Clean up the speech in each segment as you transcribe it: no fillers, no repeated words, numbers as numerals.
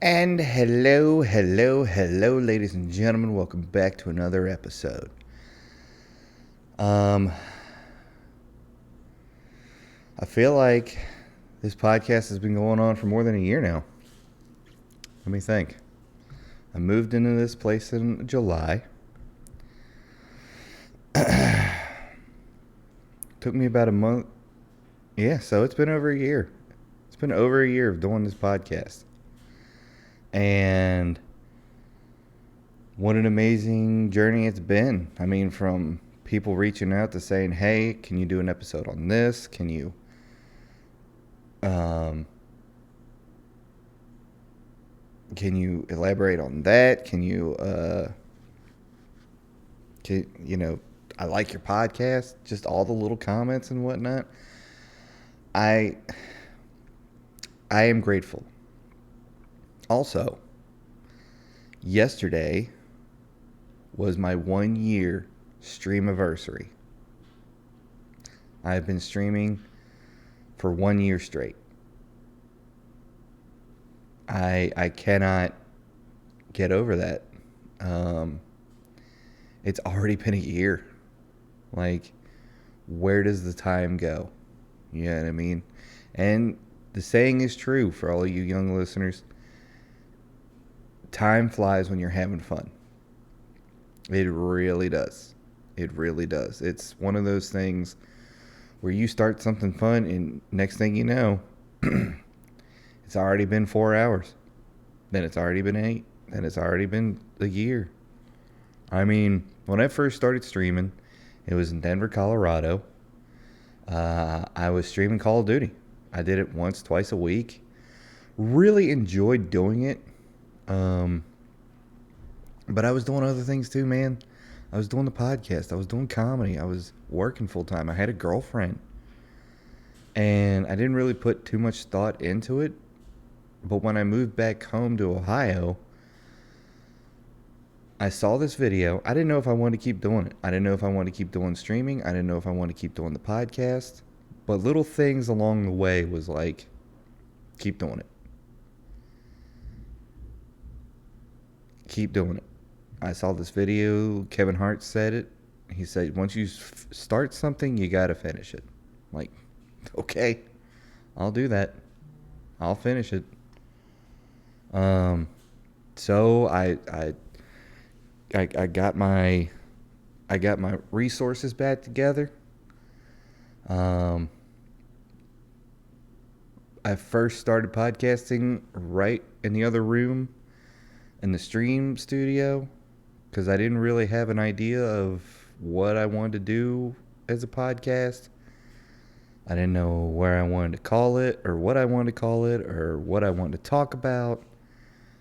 And hello, ladies and gentlemen. Welcome back to another episode. Um, I feel like this podcast has been going on for more than a year now. Let me think. I moved into this place in July. Took me about a month. Yeah, so it's been over a year. It's been over a year of doing this podcast. And what an amazing journey it's been. I mean, from people reaching out to saying, hey, can you do an episode on this? Can you elaborate on that? I like your podcast, just all the little comments and whatnot. I am grateful. Also, yesterday was my 1 year stream anniversary. I've been streaming for 1 year straight. I cannot get over that. It's already been a year. Like, where does the time go? You know what I mean? And the saying is true for all of you young listeners. Time flies when you're having fun. It really does. It really does. It's one of those things where you start something fun and next thing you know, it's already been 4 hours. Then it's already been 8. Then it's already been a year. I mean, when I first started streaming, it was in Denver, Colorado. I was streaming Call of Duty. I did it once, twice a week. Really enjoyed doing it. But I was doing other things too, man. I was doing the podcast. I was doing comedy. I was working full time. I had a girlfriend. And I didn't really put too much thought into it. But when I moved back home to Ohio, I saw this video. I didn't know if I wanted to keep doing it. I didn't know if I wanted to keep doing streaming. I didn't know if I wanted to keep doing the podcast. But little things along the way was like, keep doing it. Keep doing it. I saw this video. Kevin Hart said it. He said, once you start something, you got to finish it. I'm like, okay, I'll do that. I'll finish it. So I got my resources back together. I first started podcasting right in the other room in the stream studio because I didn't really have an idea of what I wanted to do as a podcast. I didn't know where I wanted to call it or what I wanted to call it or what I wanted to talk about.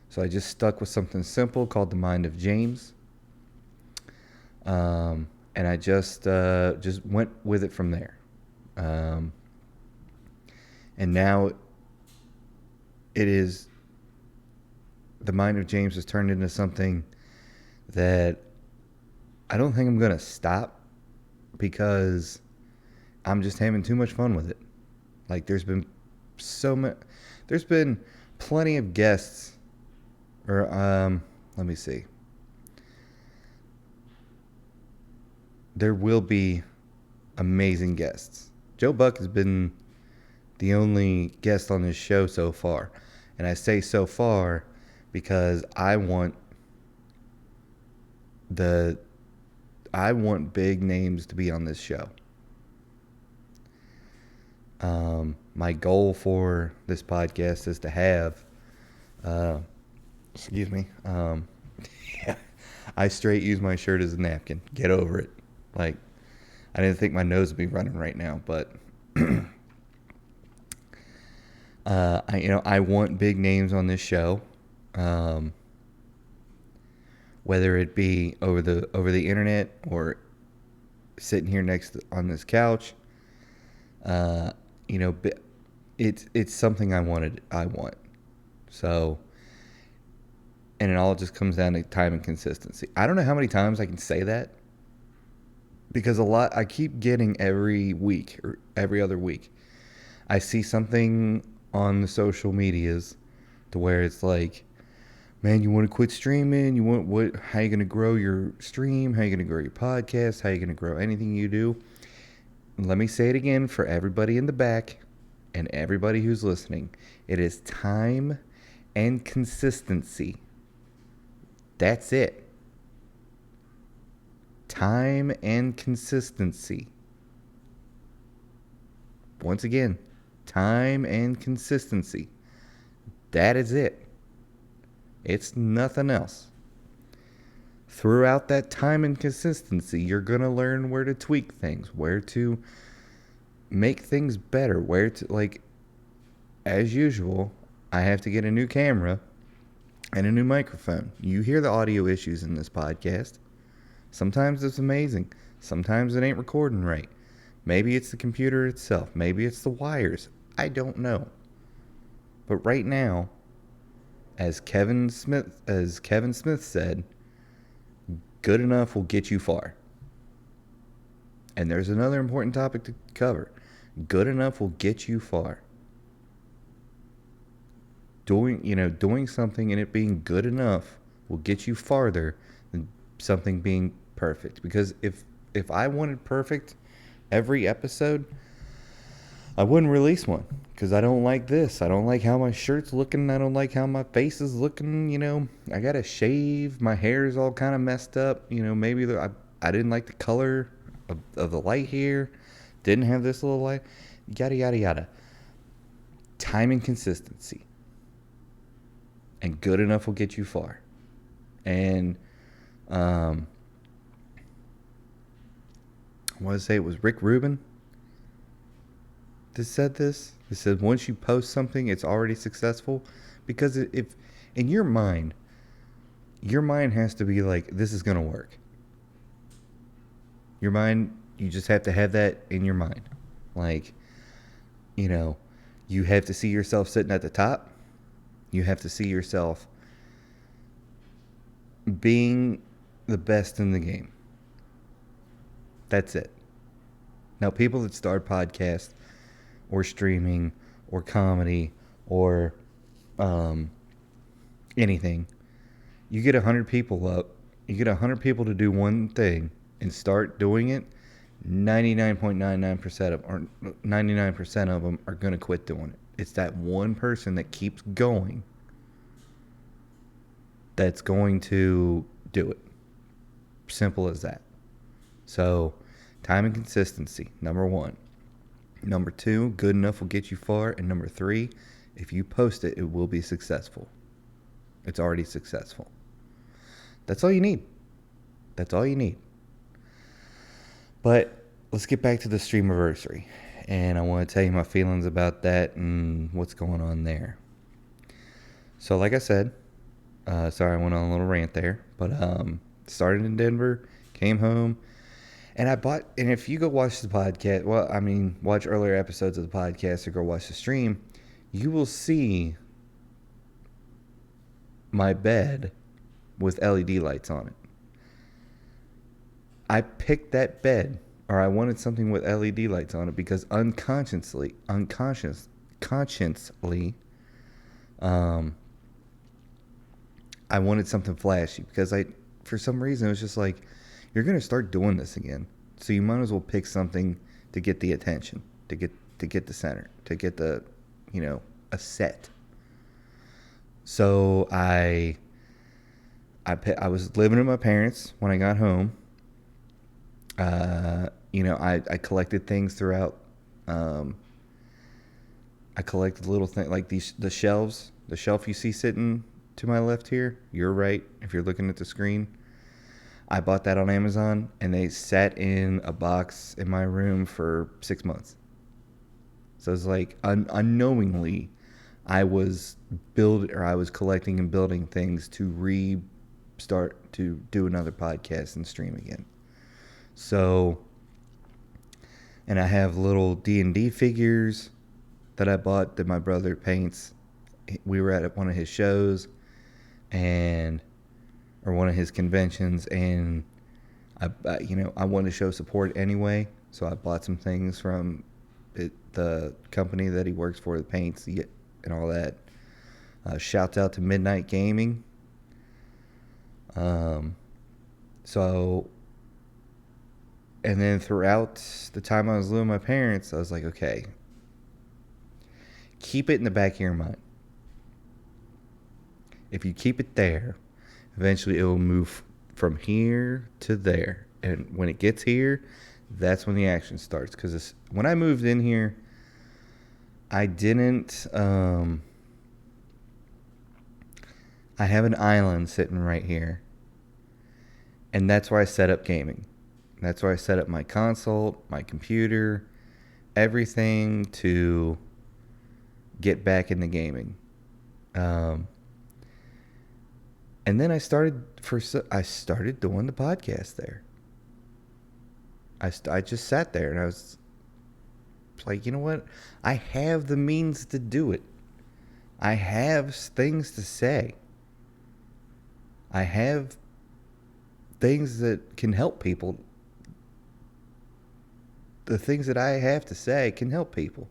So I just stuck with something simple called The Mind of James. And I just went with it from there. And now it is, The Mind of James has turned into something that I don't think I'm going to stop because I'm just having too much fun with it. Like there's been plenty of guests or, let me see. There will be amazing guests. Joe Buck has been the only guest on this show so far. And I say so far because I want big names to be on this show. My goal for this podcast is to have, excuse me, yeah, I straight use my shirt as a napkin. Get over it. Like, I didn't think my nose would be running right now, but I want big names on this show, whether it be over the internet or sitting here on this couch. It's something I want. So, and it all just comes down to time and consistency. I don't know how many times I can say that because I keep getting every week or every other week. I see something on the social medias to where it's like, man, you want to quit streaming? You want what? How you going to grow your stream? How you going to grow your podcast? How you going to grow anything you do? Let me say it again for everybody in the back and everybody who's listening. It is time and consistency. That's it. Time and consistency. Once again, time and consistency. That is it. It's nothing else. Throughout that time and consistency, you're going to learn where to tweak things, where to make things better, where to, like, as usual, I have to get a new camera and a new microphone. You hear the audio issues in this podcast. Sometimes it's amazing. Sometimes it ain't recording right. Maybe it's the computer itself. Maybe it's the wires. I don't know. But right now, as Kevin Smith said, good enough will get you far. And there's another important topic to cover. Good enough will get you far. Doing something and it being good enough will get you farther than something being perfect. Because if I wanted perfect every episode, I wouldn't release one. Because I don't like this. I don't like how my shirt's looking. I don't like how my face is looking. I got to shave. My hair is all kind of messed up. Maybe I didn't like the color of the light here. Didn't have this little light. Yada, yada, yada. Time and consistency. And good enough will get you far. And I want to say it was Rick Rubin that said this. He said once you post something, it's already successful. Because if in your mind has to be like, this is going to work. Your mind, you just have to have that in your mind. Like, you have to see yourself sitting at the top. You have to see yourself being the best in the game. That's it. Now, people that start podcasts or streaming or comedy or anything, you get 100 people up, you get 100 people to do one thing and start doing it, 99.99% of them are going to quit doing it. It's that one person that keeps going that's going to do it. Simple as that. So, time and consistency, number 1. Number 2, good enough will get you far. And number 3, if you post it, it will be successful. It's already successful. That's all you need. That's all you need. But let's get back to the Streamiversary. And I want to tell you my feelings about that and what's going on there. So like I said, sorry I went on a little rant there, but started in Denver, came home, and and if you go watch the podcast, watch earlier episodes of the podcast or go watch the stream, you will see my bed with LED lights on it. I picked that bed, or I wanted something with LED lights on it because consciously, I wanted something flashy because for some reason, it was just like, you're going to start doing this again. So you might as well pick something to get the attention, to get the center, to get the, a set. So I was living with my parents when I got home. I collected things throughout. I collected little things like the shelves. The shelf you see sitting to my left here, you're right if you're looking at the screen. I bought that on Amazon, and they sat in a box in my room for 6 months. So it's like unknowingly, I was collecting and building things to restart to do another podcast and stream again. So, and I have little D&D figures that I bought that my brother paints. We were at one of his shows or one of his conventions, and I wanted to show support anyway, so I bought some things from the company that he works for, the paints and all that. Shouts out to Midnight Gaming. Um, so, and then throughout the time I was living with my parents, I was like, okay, keep it in the back of your mind. If you keep it there, eventually it will move from here to there. And when it gets here, that's when the action starts. Because when I moved in here, I didn't. I have an island sitting right here. And that's where I set up gaming. That's where I set up my console, my computer, everything to get back into gaming. Um, and then I started doing the podcast there. I just sat there and I was like, you know what? I have the means to do it. I have things to say. I have things that can help people. The things that I have to say can help people.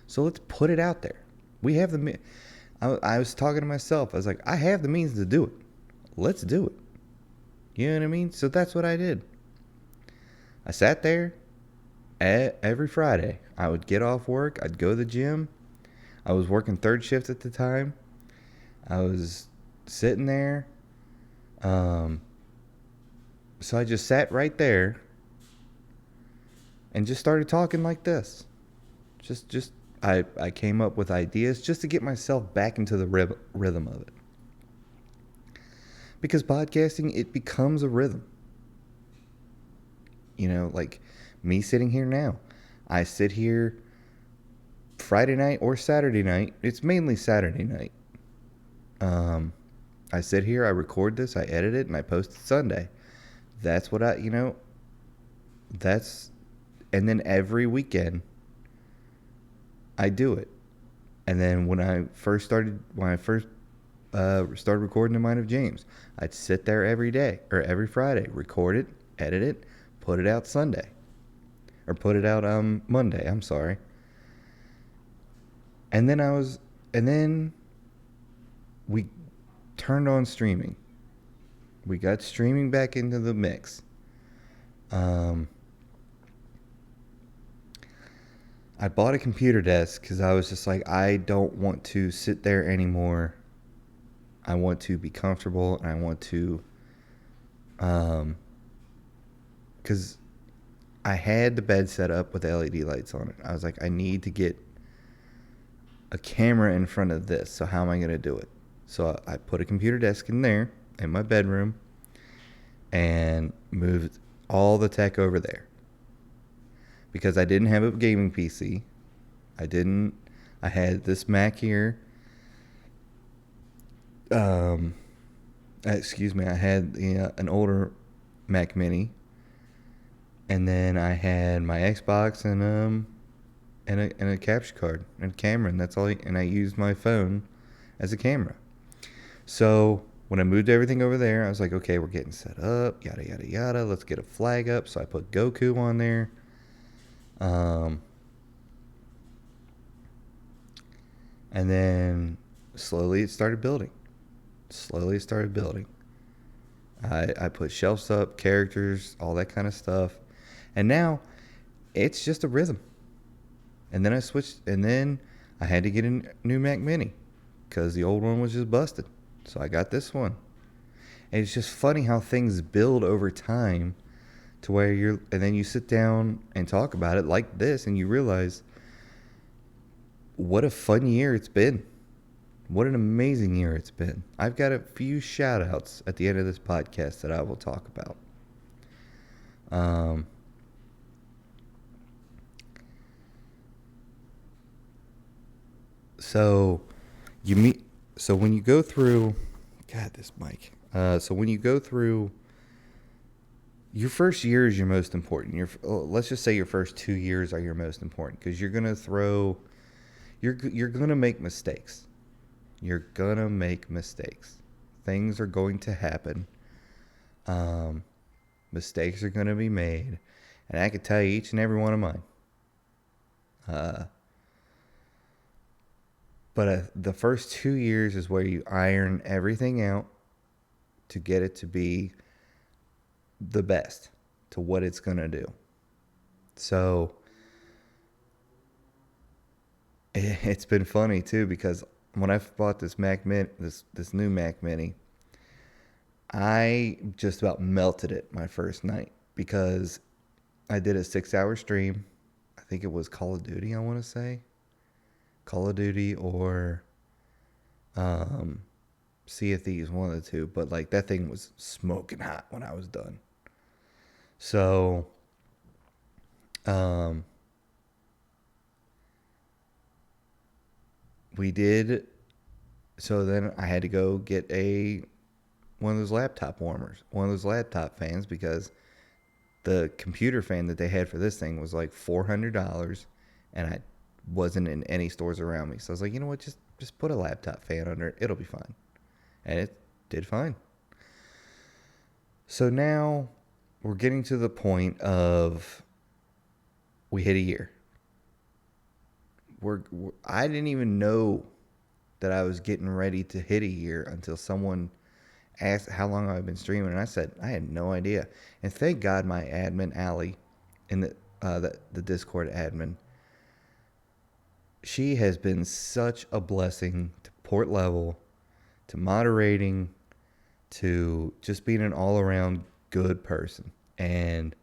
So let's put it out there. We have the. I was talking to myself. I was like, I have the means to do it. Let's do it. You know what I mean? So that's what I did. I sat there every Friday. I would get off work. I'd go to the gym. I was working third shift at the time. I was sitting there. So I just sat right there and just started talking like this. I came up with ideas just to get myself back into the rhythm of it. Because podcasting, it becomes a rhythm. You know, like me sitting here now. I sit here Friday night or Saturday night. It's mainly Saturday night. I sit here, I record this, I edit it, and I post it Sunday. That's what and then every weekend, I do it. And then when I first started recording The Mind of James, I'd sit there every day, or every Friday, record it, edit it, put it out Sunday. Or put it out Monday, I'm sorry. And then we turned on streaming. We got streaming back into the mix. I bought a computer desk because I was just like, I don't want to sit there anymore. I want to be comfortable, and I want to, because I had the bed set up with LED lights on it. I was like, I need to get a camera in front of this. So how am I going to do it? So I put a computer desk in there in my bedroom and moved all the tech over there. Because I didn't have a gaming PC. I had this Mac here. Excuse me, I had an older Mac Mini. And then I had my Xbox and a capture card and a camera, and that's all. And I used my phone as a camera. So when I moved everything over there, I was like, okay, we're getting set up, yada yada yada. Let's get a flag up. So I put Goku on there. And then slowly it started building. I put shelves up, characters, all that kind of stuff. And now it's just a rhythm. And then I had to get a new Mac Mini because the old one was just busted. So I got this one. And it's just funny how things build over time to where and then you sit down and talk about it like this and you realize what a fun year it's been. What an amazing year it's been. I've got a few shout outs at the end of this podcast that I will talk about. So when you go through, God, this mic. So when you go through, your first year is your most important. Let's just say your first 2 years are your most important because you're gonna make mistakes. You're gonna make mistakes. Things are going to happen. Mistakes are gonna be made, and I can tell you each and every one of mine. But the first 2 years is where you iron everything out. to get it to be the best to what it's going to do. So it's been funny too, because when I bought this Mac Mini, this new Mac Mini, I just about melted it my first night because I did a 6-hour stream. I think it was Call of Duty, I want to say. Call of Duty or Sea of Thieves, one of the two. But like that thing was smoking hot when I was done. So we did. So then I had to go get one of those laptop warmers, one of those laptop fans, because the computer fan that they had for this thing was like $400, and I wasn't in any stores around me. So I was like, you know what, just put a laptop fan under it. It'll be fine. And it did fine. So now we're getting to the point of we hit a year. I didn't even know that I was getting ready to hit a year until someone asked how long I've been streaming, and I said I had no idea. And thank God my admin Allie, in the Discord admin, she has been such a blessing to Port Level, to moderating, to just being an all-around good person. And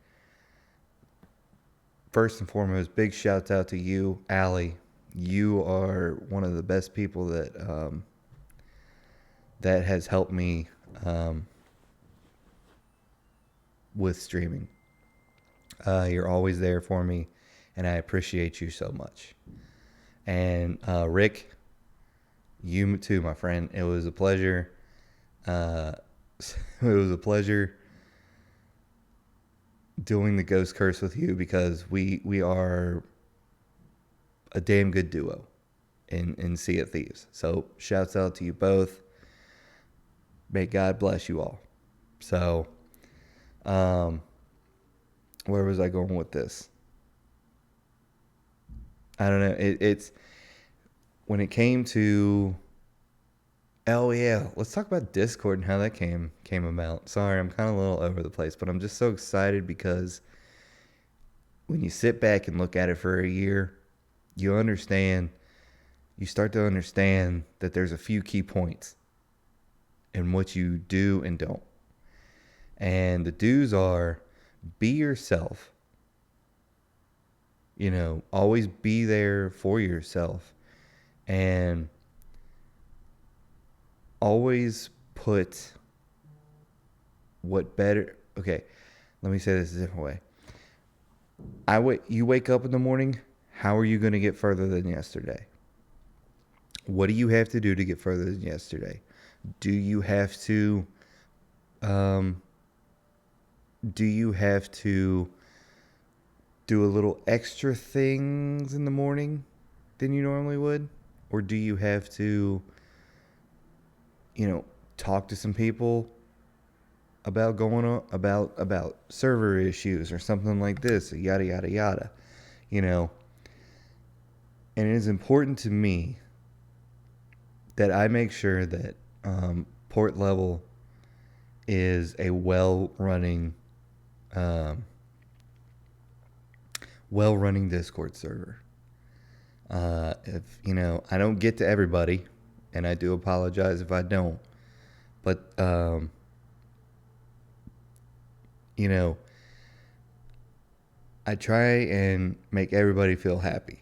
first and foremost, big shout out to you, Allie. You are one of the best people that has helped me with streaming. You're always there for me, and I appreciate you so much. And Rick, you too, my friend. It was a pleasure. It was a pleasure doing the Ghost Curse with you, because we are a damn good duo in Sea of Thieves. So shouts out to you both. May God bless you all. So, where was I going with this? I don't know. It's when it came to, oh yeah, let's talk about Discord and how that came about. Sorry, I'm kind of a little over the place, but I'm just so excited because when you sit back and look at it for a year, you start to understand that there's a few key points in what you do and don't. And the do's are, be yourself. You know, always be there for yourself. And always put okay, let me say this a different way. You wake up in the morning, how are you going to get further than yesterday? What do you have to do to get further than yesterday? Do you have to do a little extra things in the morning than you normally would? Or do you have to, talk to some people about about server issues or something like this, or yada, yada, yada, And it is important to me that I make sure that Port Level is a well-running Discord server. If I don't get to everybody, and I do apologize if I don't, but I try and make everybody feel happy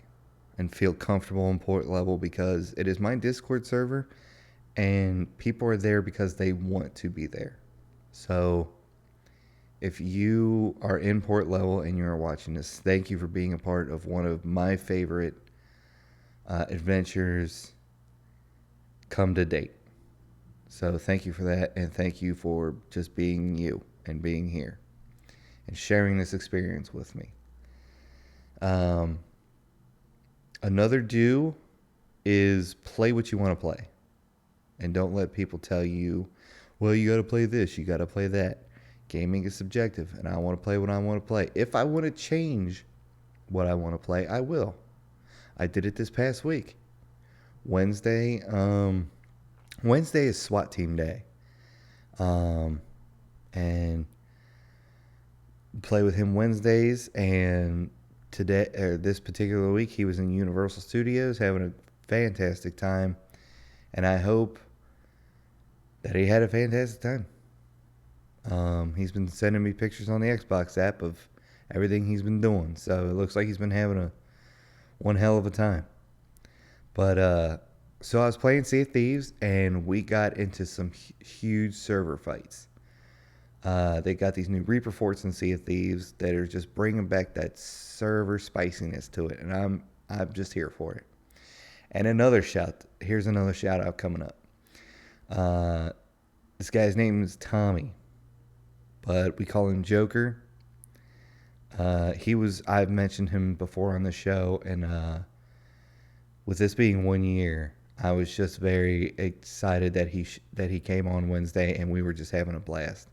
and feel comfortable in Port Level, because it is my Discord server and people are there because they want to be there. So if you are in Port Level and you are watching this, thank you for being a part of one of my favorite adventures come to date. So thank you for that, and thank you for just being you and being here and sharing this experience with me. Another do is play what you want to play, and don't let people tell you, well, you got to play this, you got to play that. Gaming is subjective, and I want to play what I want to play. If I want to change what I want to play, I will. I did it this past week. Wednesday is SWAT team day. um, and play with him Wednesdays. And today, or this particular week, he was in Universal Studios having a fantastic time. And I hope that he had a fantastic time. He's been sending me pictures on the Xbox app of everything he's been doing. So it looks like he's been having one hell of a time. But so I was playing Sea of Thieves, and we got into some huge server fights. They got these new Reaper forts in Sea of Thieves that are just bringing back that server spiciness to it, and I'm just here for it. And here's another shout out coming up. Uh, this guy's name is Tommy, but we call him Joker. I've mentioned him before on the show, and with this being 1 year, I was just very excited that he came on Wednesday, and we were just having a blast.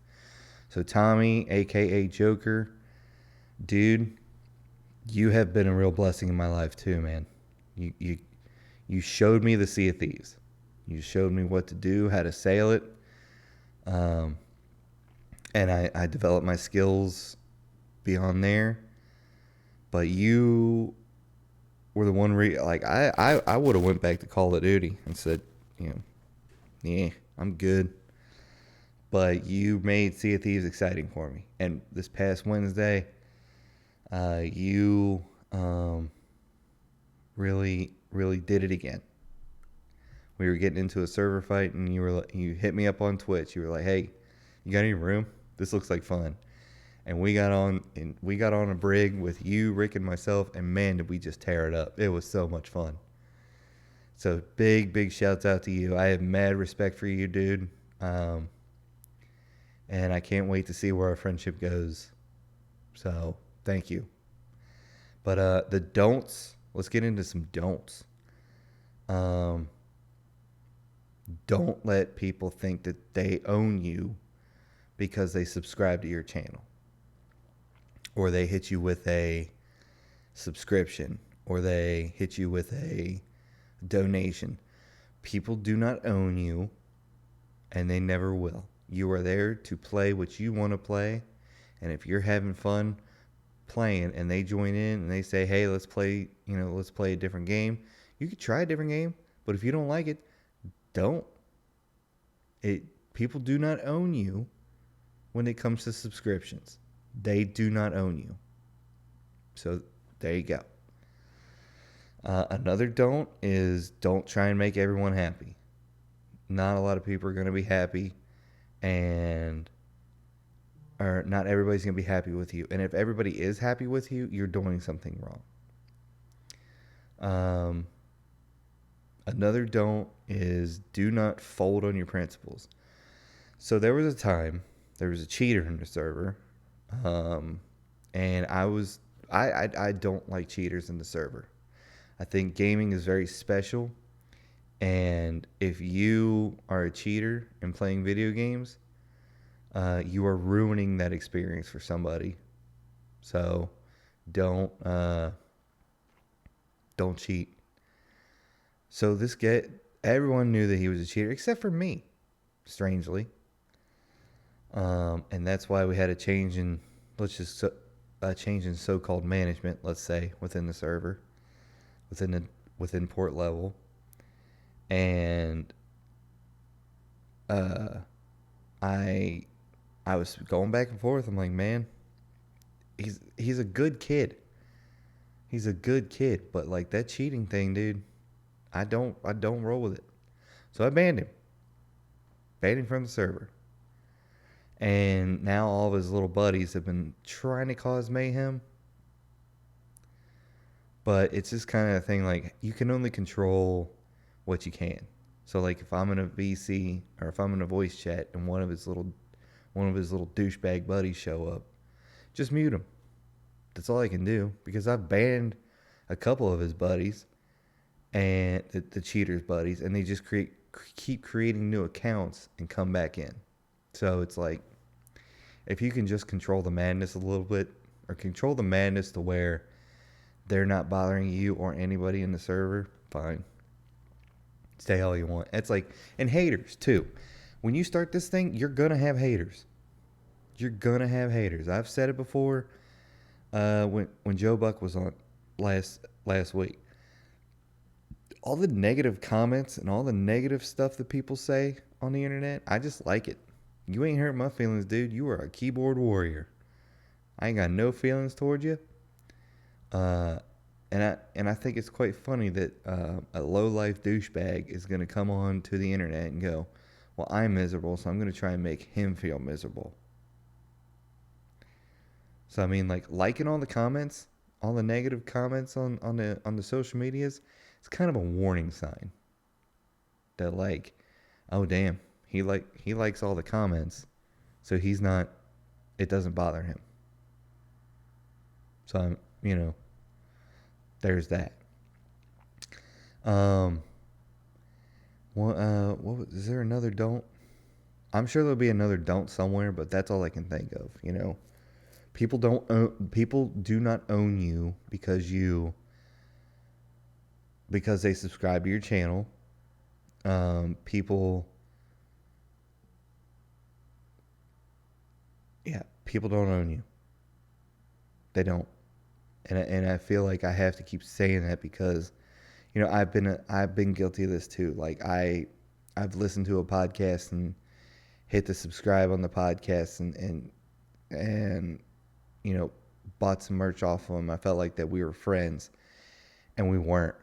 So Tommy, aka Joker, dude, you have been a real blessing in my life too, man. You showed me the Sea of Thieves. You showed me what to do, how to sail it, and I developed my skills beyond there. But you were the one like I would have went back to Call of Duty and said, yeah, I'm good. But you made Sea of Thieves exciting for me. And this past Wednesday, you really, really did it again. We were getting into a server fight, and you hit me up on Twitch. You were like, "Hey, you got any room? This looks like fun." And we got on a brig with you, Rick, and myself, and man, did we just tear it up. It was so much fun. So big shouts out to you. I have mad respect for you, dude. And I can't wait to see where our friendship goes. So thank you. But the don'ts, let's get into some don'ts. Don't let people think that they own you because they subscribe to your channel, or they hit you with a subscription, or they hit you with a donation. People do not own you, and they never will. You are there to play what you want to play, and if you're having fun playing and they join in and they say, "Hey, let's play a different game," you could try a different game, but if you don't like it, don't. People do not own you when it comes to subscriptions. They do not own you. So there you go. Another don't try and make everyone happy. Not a lot of people are going to be happy, or not everybody's going to be happy with you. And if everybody is happy with you, you're doing something wrong. Another don't is do not fold on your principles. So there was a cheater in the server, and I don't like cheaters in the server. I think gaming is very special, and if you are a cheater and playing video games, you are ruining that experience for somebody. So don't cheat. So everyone knew that he was a cheater except for me, strangely. And that's why we had a change in so-called management, let's say, within the server, within port level, and I was going back and forth. I'm like, man, he's a good kid. He's a good kid, but like that cheating thing, dude, I don't roll with it. So I banned him from the server. And now all of his little buddies have been trying to cause mayhem. But it's just kind of a thing, like, you can only control what you can. So like if I'm in a VC or if I'm in a voice chat and one of his little douchebag buddies show up, just mute him. That's all I can do, because I've banned a couple of his buddies and the cheaters' buddies, and they just keep creating new accounts and come back in. So it's like, if you can just control the madness a little bit, or control the madness to where they're not bothering you or anybody in the server, fine. Stay all you want. It's like, and haters too. when you start this thing, you're gonna have haters. You're gonna have haters. I've said it before. When Joe Buck was on last week, all the negative comments and all the negative stuff that people say on the internet, I just like it. You ain't hurt my feelings, dude. You are a keyboard warrior. I ain't got no feelings toward you. And I think it's quite funny that a low life douchebag is gonna come on to the internet and go, "Well, I'm miserable, so I'm gonna try and make him feel miserable." So I mean, like liking all the comments, all the negative comments on the social medias, it's kind of a warning sign that like, oh damn, he likes all the comments, so he's not. It doesn't bother him. So I'm, there's that. Um, is there another don't? I'm sure there'll be another don't somewhere, but that's all I can think of. People do not own you because they subscribe to your channel. People, yeah, people don't own you. They don't, and I feel like I have to keep saying that because, I've been guilty of this too. Like I've listened to a podcast and hit the subscribe on the podcast and bought some merch off of them. I felt like that we were friends, and we weren't.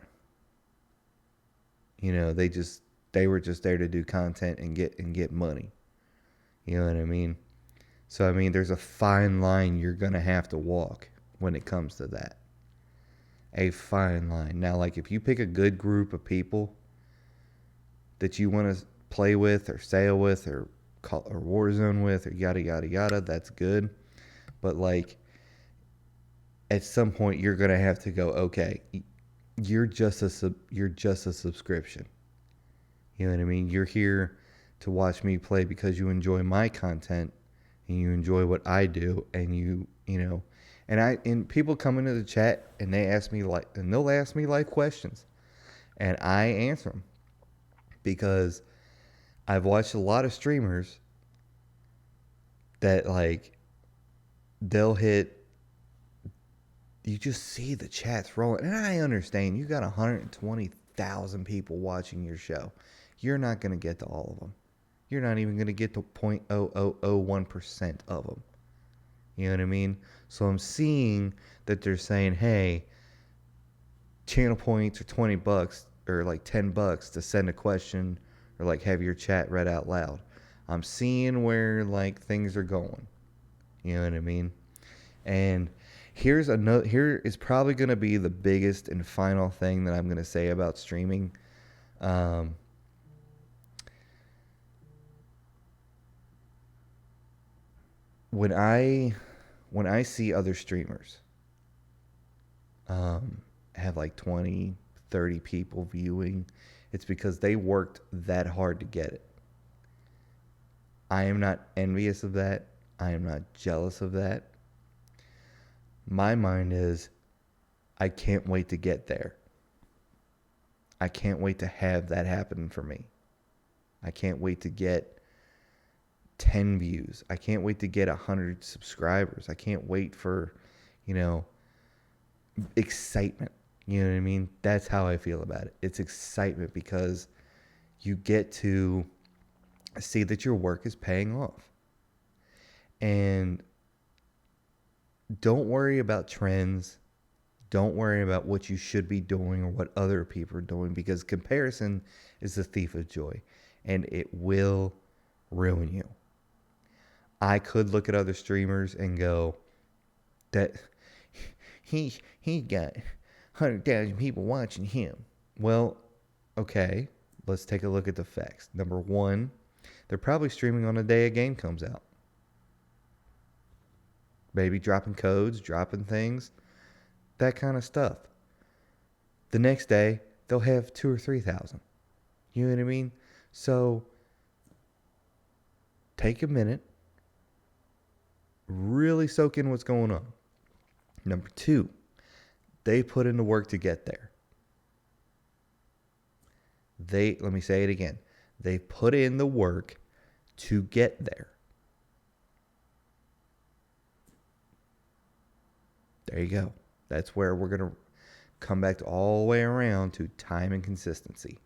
They were just there to do content and get money. You know what I mean? So I mean, there's a fine line you're gonna have to walk when it comes to that. A fine line. Now, like if you pick a good group of people that you want to play with or sail with or Warzone with or yada yada yada, that's good. But like at some point you're gonna have to go, okay, you're just a subscription. You know what I mean? You're here to watch me play because you enjoy my content and you enjoy what I do, and and people come into the chat and they'll ask me life questions, and I answer them because I've watched a lot of streamers that like they'll hit. You just see the chats rolling, and I understand you got 120,000 people watching your show. You're not going to get to all of them. You're not even going to get to 0.0001% of them. You know what I mean? So I'm seeing that they're saying, hey, channel points are $20 or like $10 to send a question or like have your chat read out loud. I'm seeing where like things are going. You know what I mean? And here is probably going to be the biggest and final thing that I'm going to say about streaming. When I see other streamers have like 20, 30 people viewing, it's because they worked that hard to get it. I am not envious of that. I am not jealous of that. My mind is, I can't wait to get there. I can't wait to have that happen for me. I can't wait to get 10 views. I can't wait to get 100 subscribers. I can't wait for, excitement. You know what I mean? That's how I feel about it. It's excitement because you get to see that your work is paying off. And don't worry about trends. Don't worry about what you should be doing or what other people are doing, because comparison is the thief of joy, and it will ruin you. I could look at other streamers and go, that he got 100,000 people watching him. Well, okay, let's take a look at the facts. Number one, they're probably streaming on the day a game comes out. Maybe dropping codes, dropping things, that kind of stuff. The next day, they'll have 2,000 or 3,000. You know what I mean? So, take a minute, really soak in what's going on. Number two, they put in the work to get there. Let me say it again. They put in the work to get there. There you go. That's where we're going to come back to all the way around to time and consistency.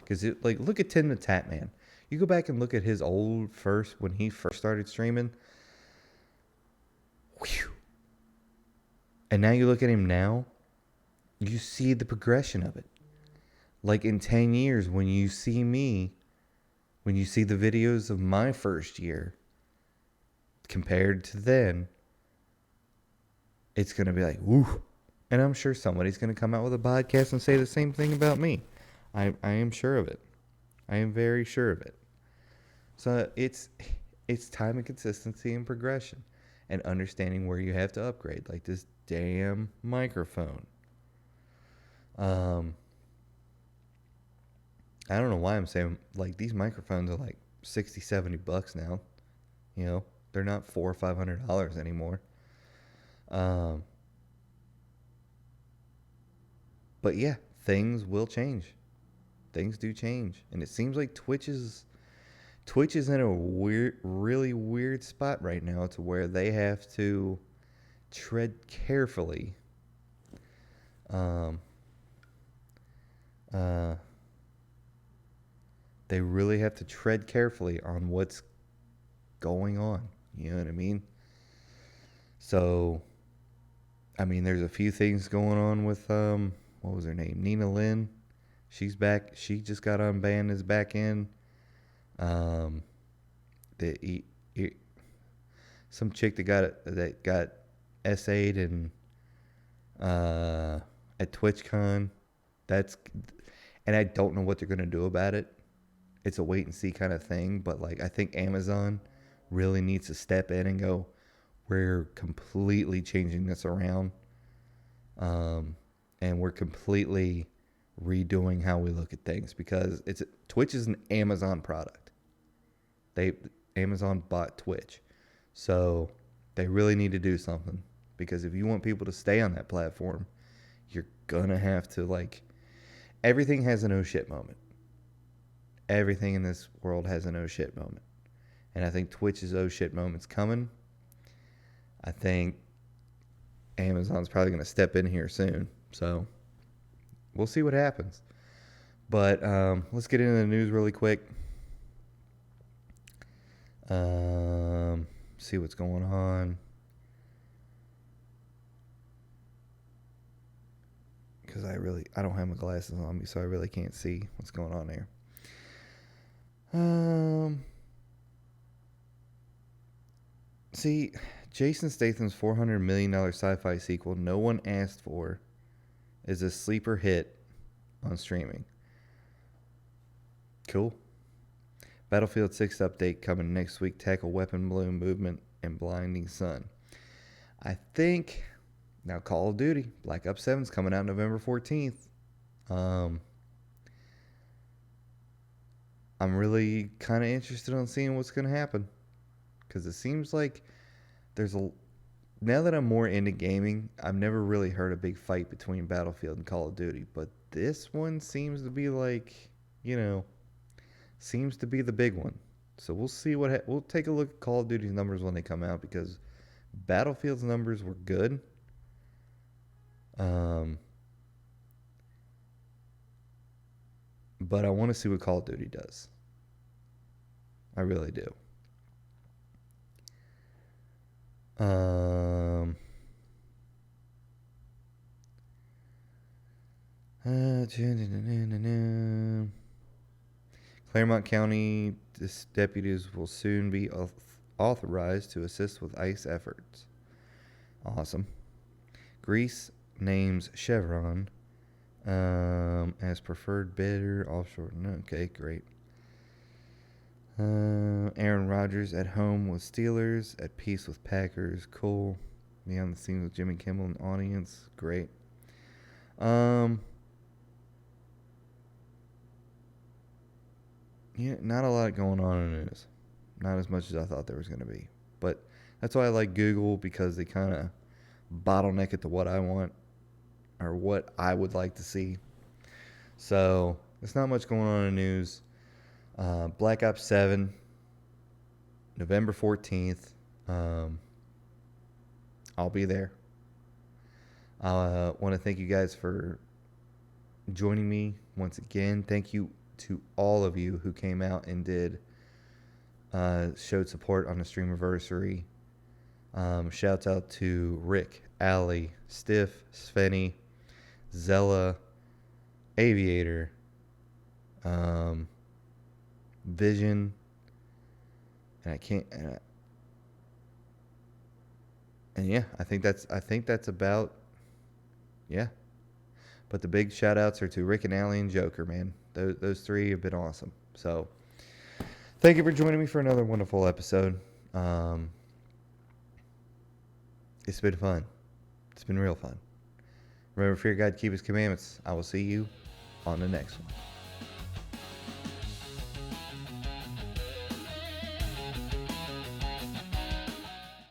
Because, like, look at Tim the Tap Man. You go back and look at his old when he first started streaming. Whew. And now you look at him now, you see the progression of it. Like in 10 years, when you see me, when you see the videos of my first year compared to then, it's going to be like, woo. And I'm sure somebody's going to come out with a podcast and say the same thing about me. I am sure of it. I am very sure of it. So it's time and consistency and progression and understanding where you have to upgrade, like this damn microphone. I don't know why I'm saying, like, these microphones are like $60-$70 now. You know, they're not $400 or $500 anymore. But yeah, things will change. Things do change, and it seems like Twitch is in a really weird spot right now, to where they have to tread carefully. They really have to tread carefully on what's going on. You know what I mean? So, I mean, there's a few things going on with, what was her name? Nina Lynn. She's back. She just got unbanned, is back in. Some chick that got essayed and at TwitchCon. And I don't know what they're gonna do about it. It's a wait and see kind of thing, but like I think Amazon really needs to step in and go, we're completely changing this around, and we're completely redoing how we look at things, because Twitch is an Amazon product. Amazon bought Twitch, so they really need to do something, because if you want people to stay on that platform, you're gonna have to, like, everything has an oh shit moment. Everything in this world has an oh shit moment. And I think Twitch's oh shit moment's coming. I think Amazon's probably going to step in here soon. So we'll see what happens. But let's get into the news really quick. See what's going on. Because I don't have my glasses on me, so I really can't see what's going on there. See, Jason Statham's $400 million sci-fi sequel no one asked for is a sleeper hit on streaming. Cool. Battlefield 6 update coming next week. Tackle weapon balloon movement and blinding sun. I think now Call of Duty Black Ops 7 is coming out November 14th. I'm really kind of interested on seeing what's going to happen, because it seems like now that I'm more into gaming, I've never really heard a big fight between Battlefield and Call of Duty, but this one seems to be like, seems to be the big one. So we'll see we'll take a look at Call of Duty's numbers when they come out, because Battlefield's numbers were good. But I want to see what Call of Duty does. I really do. Claremont County deputies will soon be authorized to assist with ICE efforts. Awesome. Greece names Chevron as preferred bidder offshore. Okay, great. Aaron Rodgers at home with Steelers, at peace with Packers. Cool. Behind the scenes with Jimmy Kimmel and audience. Great. Yeah, not a lot going on in the news. Not as much as I thought there was going to be. But that's why I like Google, because they kind of bottleneck it to what I want or what I would like to see. So there's not much going on in the news. Black Ops 7. November 14th. I'll be there. I want to thank you guys for joining me once again. Thank you to all of you who came out and showed support on the Streamiversary. Shouts out to Rick, Allie, Stiff, Svenny, Zella, Aviator, Vision, and I think that's about, yeah. But the big shout outs are to Rick and Allie and Joker, man. Those three have been awesome. So thank you for joining me for another wonderful episode. It's been fun. It's been real fun. Remember, fear God, keep his commandments. I will see you on the next one.